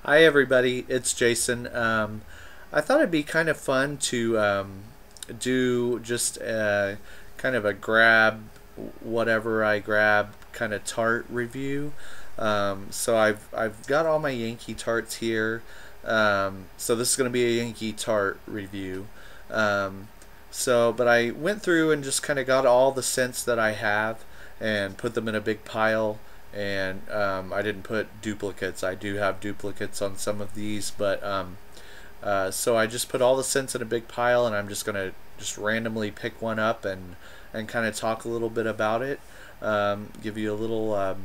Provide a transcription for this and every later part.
Hi everybody, it's Jason. I thought it'd be kind of fun to do just kind of a grab whatever I grab kind of tart review. So I've got all my Yankee tarts here. So this is going to be a Yankee tart review. Um, but I went through and just kind of got all the scents that I have and put them in a big pile, and I didn't put duplicates. I do have duplicates on some of these, but so I just put all the scents in a big pile, and I'm just gonna just randomly pick one up and kind of talk a little bit about it, give you a little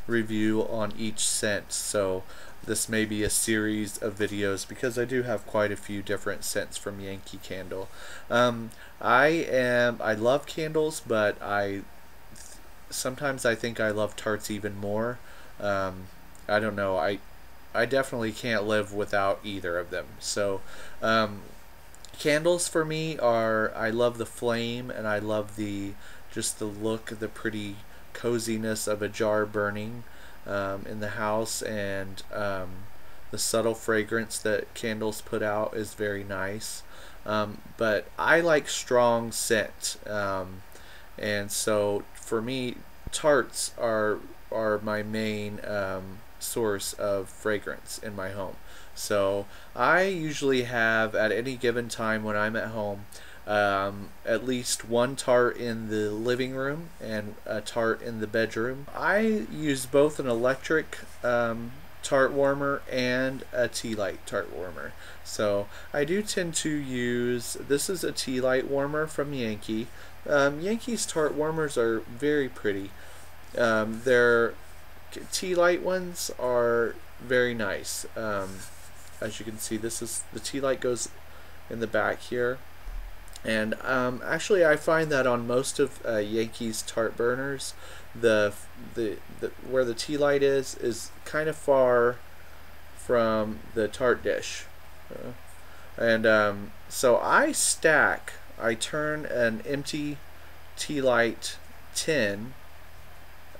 review on each scent. So this may be a series of videos because I do have quite a few different scents from Yankee Candle. I love candles, but sometimes I think I love tarts even more. I don't know. I definitely can't live without either of them. So candles for me are, I love the flame, and I love the just the look, the pretty coziness of a jar burning in the house, and the subtle fragrance that candles put out is very nice. But I like strong scent. And so for me, tarts are my main source of fragrance in my home. So I usually have, at any given time when I'm at home, at least one tart in the living room and a tart in the bedroom. I use both an electric tart warmer and a tea light tart warmer. So I do tend to use, this is a tea light warmer from Yankee. Yankee's tart warmers are very pretty. Their tea light ones are very nice. As you can see, this is the tea light goes in the back here, and actually I find that on most of Yankee's tart burners, the where the tea light is kind of far from the tart dish, and so I turn an empty tea light tin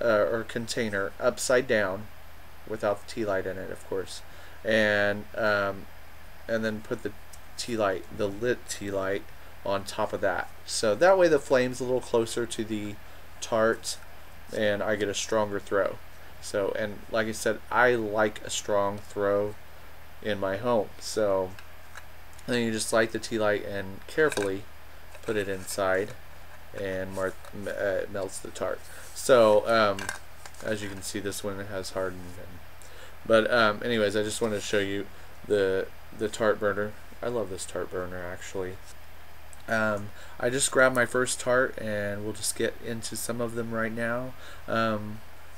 or container upside down, without the tea light in it, of course, and then put the lit tea light on top of that. So that way the flame's a little closer to the tart, and I get a stronger throw. So, and like I said, I like a strong throw in my home. So then you just light the tea light and carefully put it inside, and melts the tart. So as you can see, this one has hardened. But anyways, I just wanted to show you the tart burner. I love this tart burner, actually. I just grabbed my first tart, and we'll just get into some of them right now.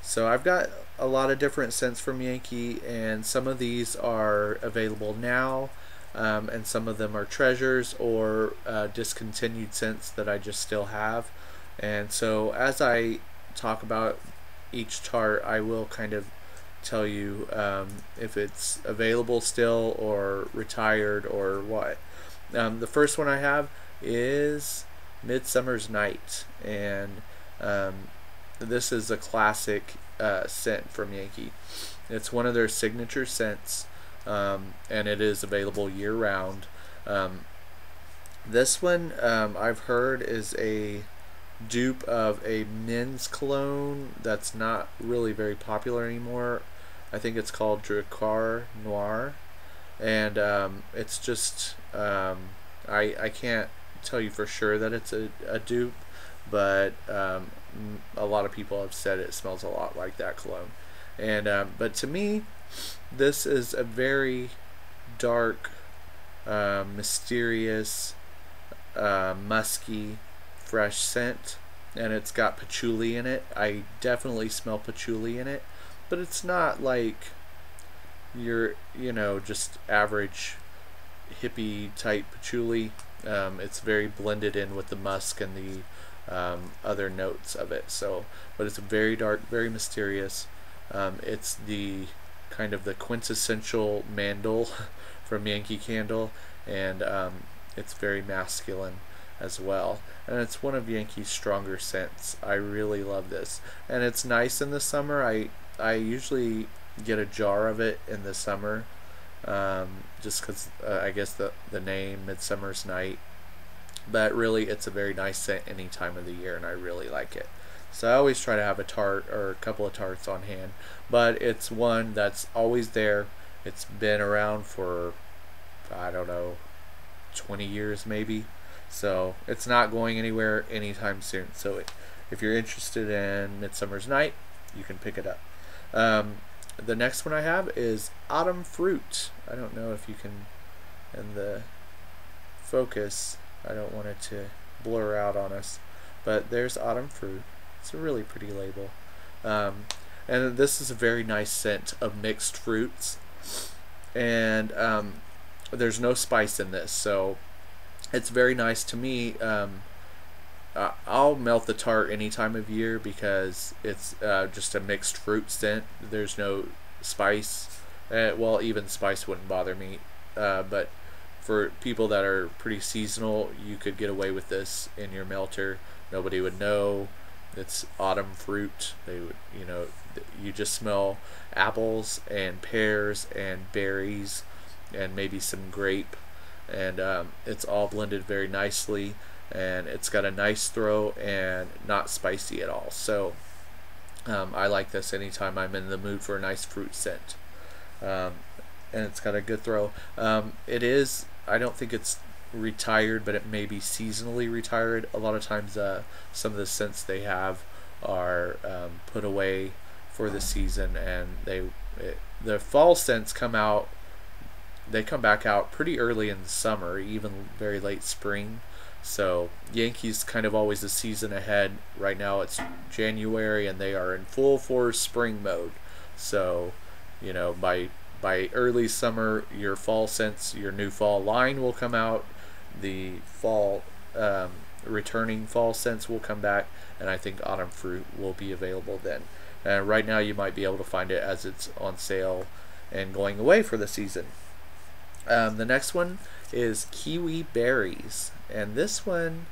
So I've got a lot of different scents from Yankee, and some of these are available now, and some of them are treasures or discontinued scents that I just still have. And so as I talk about each tart, I will kind of tell you if it's available still or retired or what. The first one I have is Midsummer's Night, and this is a classic scent from Yankee. It's one of their signature scents, and it is available year-round. This one I've heard is a dupe of a men's cologne that's not really very popular anymore. I think it's called Dracar Noir, and it's just I can't tell you for sure that it's a dupe, but a lot of people have said it smells a lot like that cologne. And but to me, this is a very dark, mysterious, musky, fresh scent, and it's got patchouli in it. I definitely smell patchouli in it, but it's not like your, just average hippie type patchouli. It's very blended in with the musk and the other notes of it. So, but it's very dark, very mysterious. It's the kind of the quintessential mandel from Yankee Candle, and it's very masculine as well, and it's one of Yankee's stronger scents. I really love this, and it's nice in the summer. I usually get a jar of it in the summer, just because I guess the name Midsummer's Night. But really, it's a very nice scent any time of the year, and I really like it. So I always try to have a tart or a couple of tarts on hand, but it's one that's always there. It's been around for, I don't know, 20 years maybe. So it's not going anywhere anytime soon. So if you're interested in Midsummer's Night, you can pick it up. The next one I have is Autumn Fruit. I don't know if you can, in the focus, I don't want it to blur out on us, but there's Autumn Fruit. It's a really pretty label. And this is a very nice scent of mixed fruits. And there's no spice in this, so it's very nice to me. I'll melt the tart any time of year because it's just a mixed fruit scent. There's no spice. Well, even spice wouldn't bother me. But for people that are pretty seasonal, you could get away with this in your melter. Nobody would know. It's autumn fruit. They would, you just smell apples and pears and berries and maybe some grape, and it's all blended very nicely, and it's got a nice throw and not spicy at all. So I like this anytime I'm in the mood for a nice fruit scent. And it's got a good throw. It is, I don't think it's retired, but it may be seasonally retired. A lot of times some of the scents they have are put away for the season, and the fall scents come out, they come back out pretty early in the summer, even very late spring. So Yankee's kind of always a season ahead. Right now it's January and they are in full force spring mode. So by early summer, your fall scents, your new fall line will come out. The fall returning fall scents will come back, and I think Autumn Fruit will be available then. Right now you might be able to find it as it's on sale and going away for the season. The next one is Kiwi Berries, and this one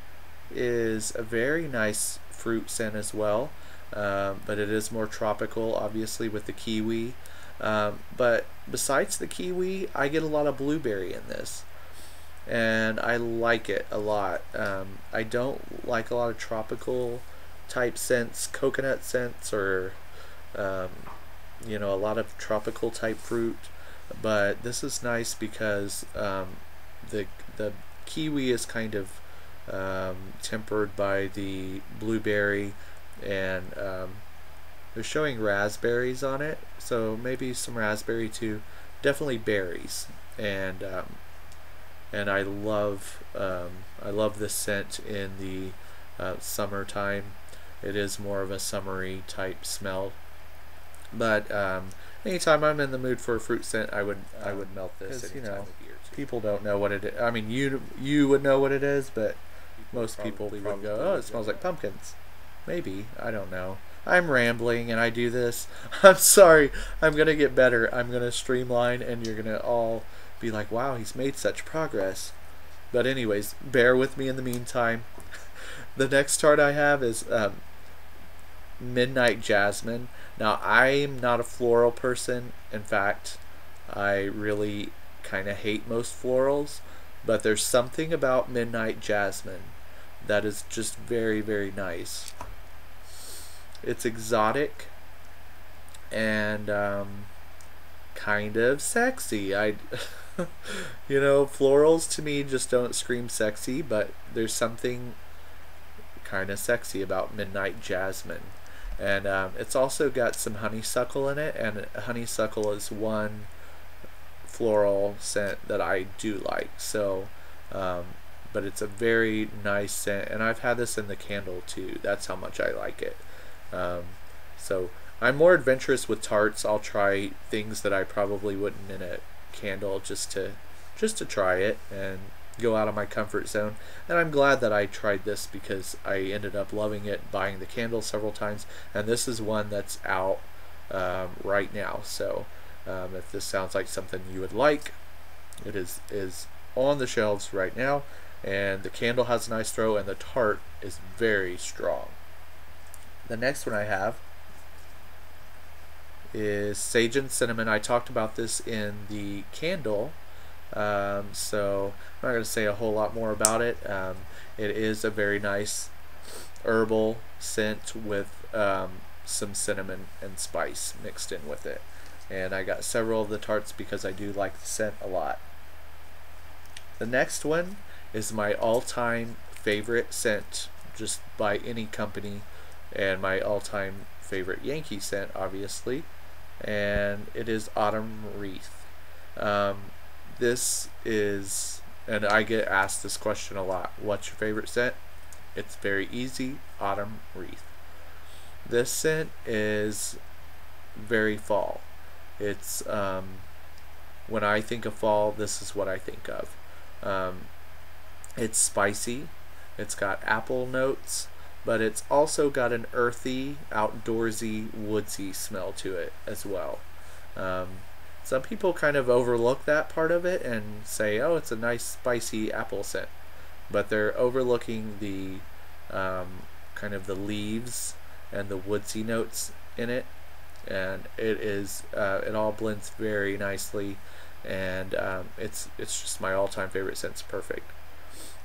is a very nice fruit scent as well, but it is more tropical, obviously, with the kiwi. But besides the kiwi, I get a lot of blueberry in this, and I like it a lot. I don't like a lot of tropical type scents, coconut scents, or a lot of tropical type fruit. But this is nice because the kiwi is kind of tempered by the blueberry, and they're showing raspberries on it, so maybe some raspberry too. Definitely berries, and I love this scent in the summertime. It is more of a summery type smell, but anytime I'm in the mood for a fruit scent, I would melt this. Because people don't know what it is. I mean, you would know what it is, but most people would go, "Oh, it smells like pumpkins." Maybe, I don't know. I'm rambling and I do this. I'm sorry. I'm gonna get better. I'm gonna streamline, and you're gonna all be like, "Wow, he's made such progress." But anyways, bear with me in the meantime. The next tart I have is Midnight Jasmine. Now, I'm not a floral person. In fact, I really kind of hate most florals, but there's something about Midnight Jasmine that is just very, very nice. It's exotic and kind of sexy. Florals to me just don't scream sexy, but there's something kind of sexy about Midnight Jasmine. And it's also got some honeysuckle in it, and honeysuckle is one floral scent that I do like. So, but it's a very nice scent, and I've had this in the candle too. That's how much I like it. So I'm more adventurous with tarts. I'll try things that I probably wouldn't in a candle just to try it and go out of my comfort zone. And I'm glad that I tried this because I ended up loving it, buying the candle several times, and this is one that's out right now. So if this sounds like something you would like, it is on the shelves right now, and the candle has a nice throw, and the tart is very strong. The next one I have is sage and cinnamon. I talked about this in the candle, so I'm not going to say a whole lot more about it. It is a very nice herbal scent with some cinnamon and spice mixed in with it. And I got several of the tarts because I do like the scent a lot. The next one is my all-time favorite scent, just by any company, and my all-time favorite Yankee scent, obviously, and it is Autumn Wreath. This is, and I get asked this question a lot, what's your favorite scent? It's very easy, Autumn Wreath. This scent is very fall. It's, when I think of fall, this is what I think of. It's spicy, it's got apple notes, but it's also got an earthy, outdoorsy, woodsy smell to it as well. Some people kind of overlook that part of it and say, oh, it's a nice spicy apple scent, but they're overlooking the kind of the leaves and the woodsy notes in it, and it all blends very nicely, and it's just my all-time favorite scent. It's perfect.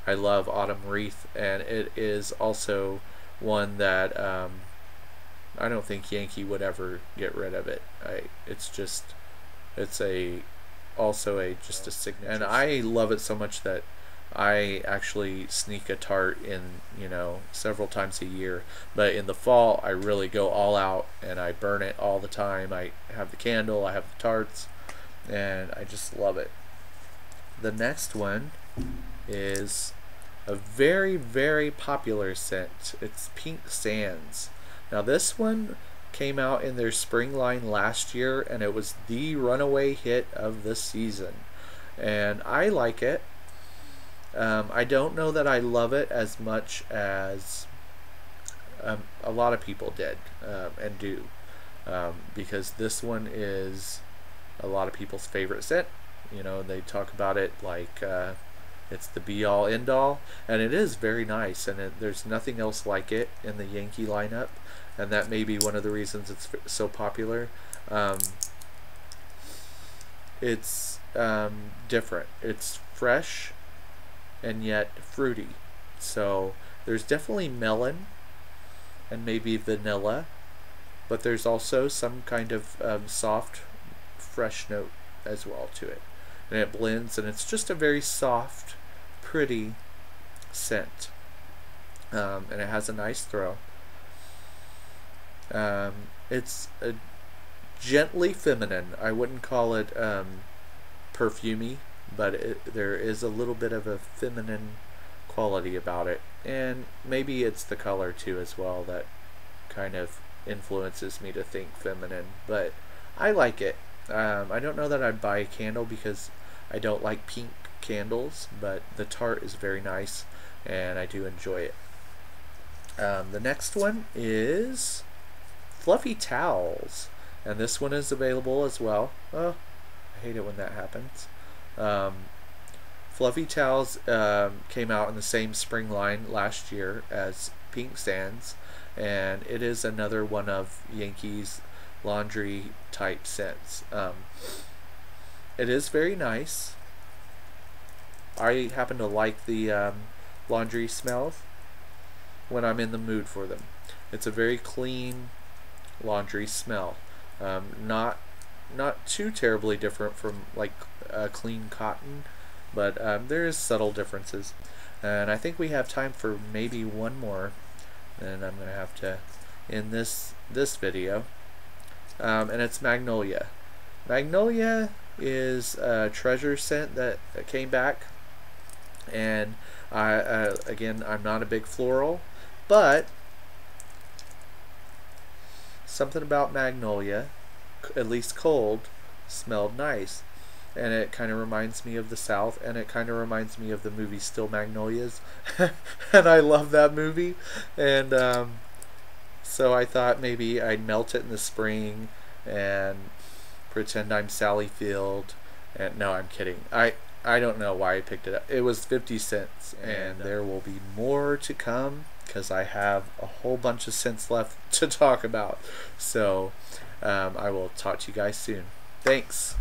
I love Autumn Wreath, and it is also one that I don't think Yankee would ever get rid of it. It's also just a signature, and I love it so much that I actually sneak a tart in, several times a year. But in the fall, I really go all out and I burn it all the time. I have the candle, I have the tarts, and I just love it. The next one is a very, very popular scent. It's Pink Sands. Now this one came out in their spring line last year, and it was the runaway hit of the season, and I like it. I don't know that I love it as much as a lot of people did and do, because this one is a lot of people's favorite scent. They talk about it like it's the be-all end-all, and it is very nice, and there's nothing else like it in the Yankee lineup, and that may be one of the reasons it's so popular. It's different. It's fresh and yet fruity. So there's definitely melon and maybe vanilla, but there's also some kind of soft, fresh note as well to it. And it blends, and it's just a very soft, pretty scent. And it has a nice throw. It's a gently feminine. I wouldn't call it perfumey, but there is a little bit of a feminine quality about it, and maybe it's the color too as well that kind of influences me to think feminine, but I like it. I don't know that I'd buy a candle because I don't like pink candles, but the tart is very nice and I do enjoy it. The next one is Fluffy Towels, and this one is available as well. Oh, I hate it when that happens. Fluffy Towels came out in the same spring line last year as Pink Sands, and it is another one of Yankee's laundry type scents. It is very nice. I happen to like the laundry smells when I'm in the mood for them. It's a very clean laundry smell. Not too terribly different from like clean cotton, but there is subtle differences. And I think we have time for maybe one more, and I'm gonna have to end this video. And it's Magnolia. Magnolia is a treasure scent that came back, and again, I'm not a big floral, but something about Magnolia, at least cold, smelled nice, and it kind of reminds me of the South, and it kind of reminds me of the movie Still Magnolias, and I love that movie, and so I thought maybe I'd melt it in the spring and pretend I'm Sally Field. And no, I'm kidding. I don't know why I picked it up. It was 50 cents, and there will be more to come because I have a whole bunch of scents left to talk about. So I will talk to you guys soon. Thanks.